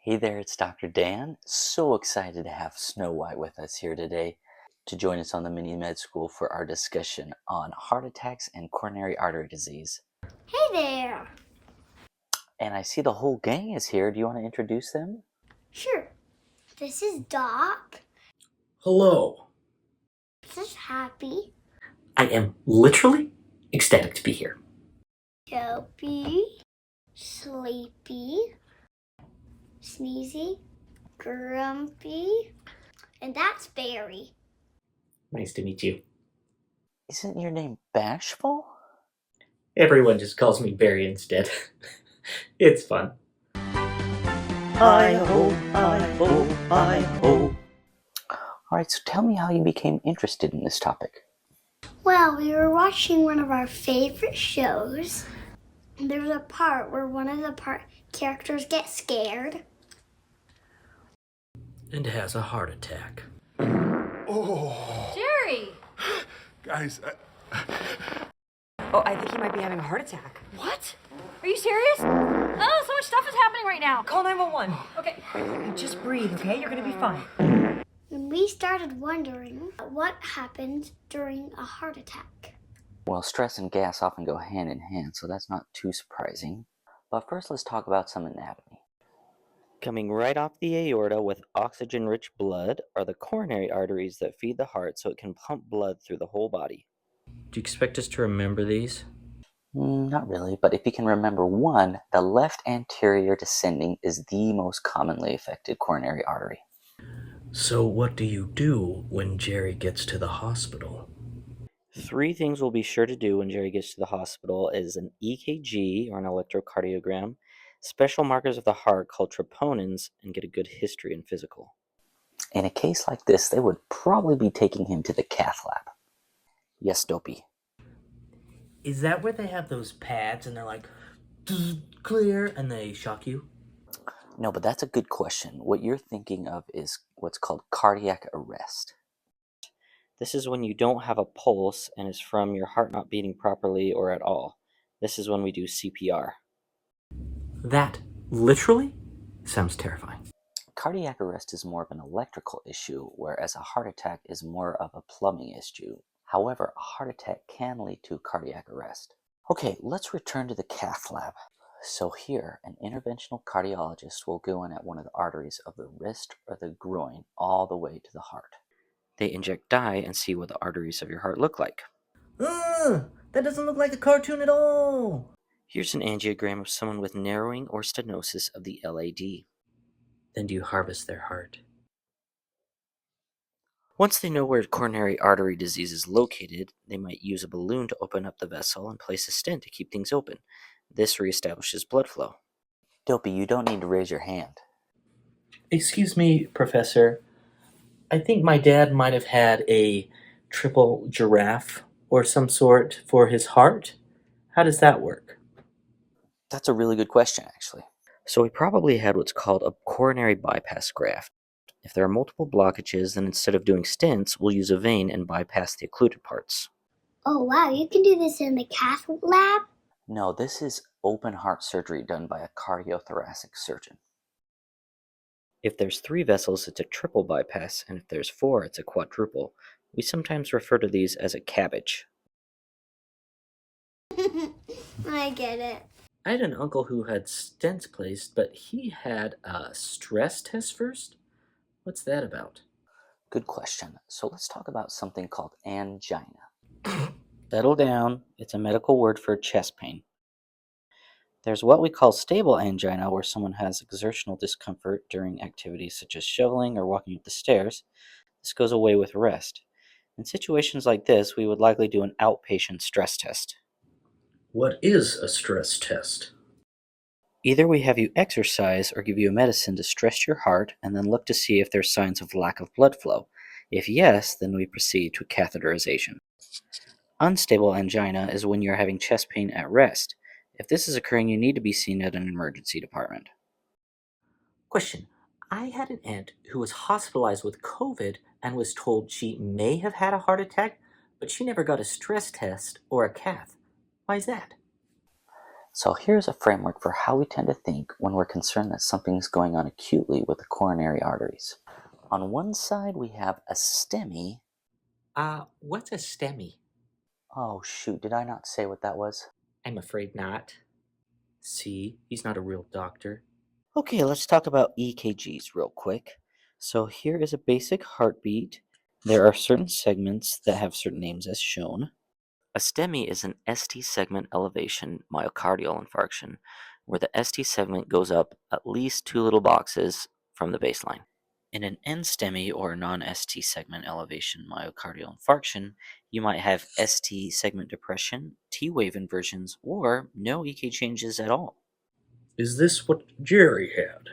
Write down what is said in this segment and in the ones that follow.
Hey there, it's Dr. Dan. So excited to have Snow White with us here today to join us on the Mini Med School for our discussion on heart attacks and coronary artery disease. Hey there! And I see the whole gang is here. Do you want to introduce them? Sure. This is Doc. Hello. This is Happy. I am literally ecstatic to be here. Dopey. Sleepy. Sneezy. Grumpy. And that's Barry. Nice to meet you. Isn't your name Bashful? Everyone just calls me Barry instead. It's fun. Hi-ho, hi-ho, hi-ho. Alright, so tell me how you became interested in this topic. Well, we were watching one of our favorite shows. There's a part where one of the characters gets scared. And has a heart attack. Oh, Jerry! guys, Oh, I think he might be having a heart attack. What? Are you serious? Oh, so much stuff is happening right now. Call 911. Okay. Just breathe, okay? You're gonna be fine. And we started wondering what happens during a heart attack. Well, stress and gas often go hand in hand, so that's not too surprising. But first, let's talk about some anatomy. Coming right off the aorta with oxygen-rich blood are the coronary arteries that feed the heart so it can pump blood through the whole body. Do you expect us to remember these? Not really, but if you can remember one, the left anterior descending is the most commonly affected coronary artery. So what do you do when Jerry gets to the hospital? 3 things we'll be sure to do when Jerry gets to the hospital is an EKG, or an electrocardiogram, special markers of the heart called troponins, and get a good history and physical. In a case like this, they would probably be taking him to the cath lab. Yes, Dopey. Is that where they have those pads and they're like, clear, and they shock you? No, but that's a good question. What you're thinking of is what's called cardiac arrest. This is when you don't have a pulse and is from your heart not beating properly or at all. This is when we do CPR. That literally sounds terrifying. Cardiac arrest is more of an electrical issue, whereas a heart attack is more of a plumbing issue. However, a heart attack can lead to cardiac arrest. Okay, let's return to the cath lab. So here, an interventional cardiologist will go in at one of the arteries of the wrist or the groin all the way to the heart. They inject dye and see what the arteries of your heart look like. That doesn't look like a cartoon at all. Here's an angiogram of someone with narrowing or stenosis of the LAD. Then do you harvest their heart? Once they know where coronary artery disease is located, they might use a balloon to open up the vessel and place a stent to keep things open. This reestablishes blood flow. Dopey, you don't need to raise your hand. Excuse me, Professor. I think my dad might have had a triple giraffe or some sort for his heart. How does that work? That's a really good question, actually. So he probably had what's called a coronary bypass graft. If there are multiple blockages, then instead of doing stents, we'll use a vein and bypass the occluded parts. Oh wow, you can do this in the cath lab? No, this is open heart surgery done by a cardiothoracic surgeon. If there's 3 vessels, it's a triple bypass, and if there's 4, it's a quadruple. We sometimes refer to these as a cabbage. I get it. I had an uncle who had stents placed, but he had a stress test first. What's that about? Good question. So let's talk about something called angina. Settle down. It's a medical word for chest pain. There's what we call stable angina, where someone has exertional discomfort during activities such as shoveling or walking up the stairs. This goes away with rest. In situations like this, we would likely do an outpatient stress test. What is a stress test? Either we have you exercise or give you a medicine to stress your heart and then look to see if there's signs of lack of blood flow. If yes, then we proceed to catheterization. Unstable angina is when you're having chest pain at rest. If this is occurring, you need to be seen at an emergency department. Question. I had an aunt who was hospitalized with COVID and was told she may have had a heart attack, but she never got a stress test or a cath. Why is that? So here's a framework for how we tend to think when we're concerned that something's going on acutely with the coronary arteries. On one side, we have a STEMI. What's a STEMI? Oh shoot, did I not say what that was? I'm afraid not. See, he's not a real doctor. Okay, let's talk about EKGs real quick. So here is a basic heartbeat. There are certain segments that have certain names as shown. A STEMI is an ST segment elevation myocardial infarction, where the ST segment goes up at least 2 little boxes from the baseline. In an NSTEMI or non-ST segment elevation myocardial infarction, you might have ST segment depression, T wave inversions, or no EK changes at all. Is this what Jerry had?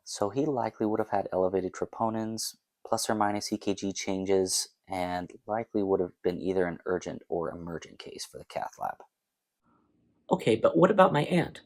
So he likely would have had elevated troponins, plus or minus EKG changes, and likely would have been either an urgent or emergent case for the cath lab. Okay, but what about my aunt?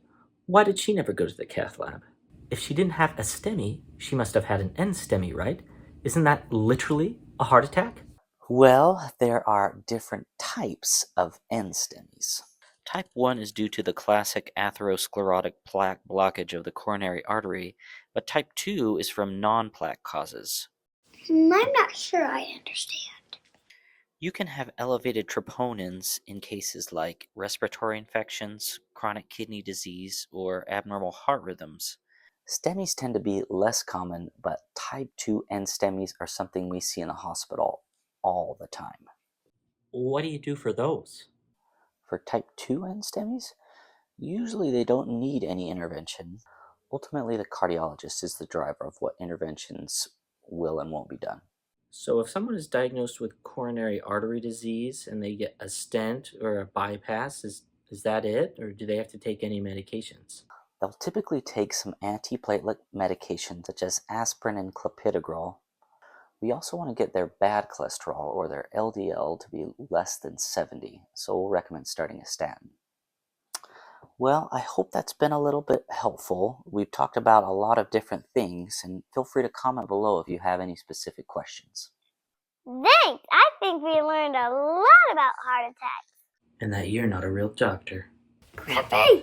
Why did she never go to the cath lab? If she didn't have a STEMI, she must have had an NSTEMI, right? Isn't that literally a heart attack? Well, there are different types of NSTEMIs. Type 1 is due to the classic atherosclerotic plaque blockage of the coronary artery, but type 2 is from non-plaque causes. I'm not sure I understand. You can have elevated troponins in cases like respiratory infections, chronic kidney disease, or abnormal heart rhythms. STEMIs tend to be less common, but type 2 NSTEMIs are something we see in the hospital all the time. What do you do for those? For type 2 NSTEMIs, usually they don't need any intervention. Ultimately, the cardiologist is the driver of what interventions will and won't be done. So if someone is diagnosed with coronary artery disease and they get a stent or a bypass, is that it? Or do they have to take any medications? They'll typically take some antiplatelet medication such as aspirin and clopidogrel. We also want to get their bad cholesterol or their LDL to be less than 70, so we'll recommend starting a statin. Well, I hope that's been a little bit helpful. We've talked about a lot of different things, and feel free to comment below if you have any specific questions. Thanks! I think we learned a lot about heart attacks. And that you're not a real doctor. Grandpa!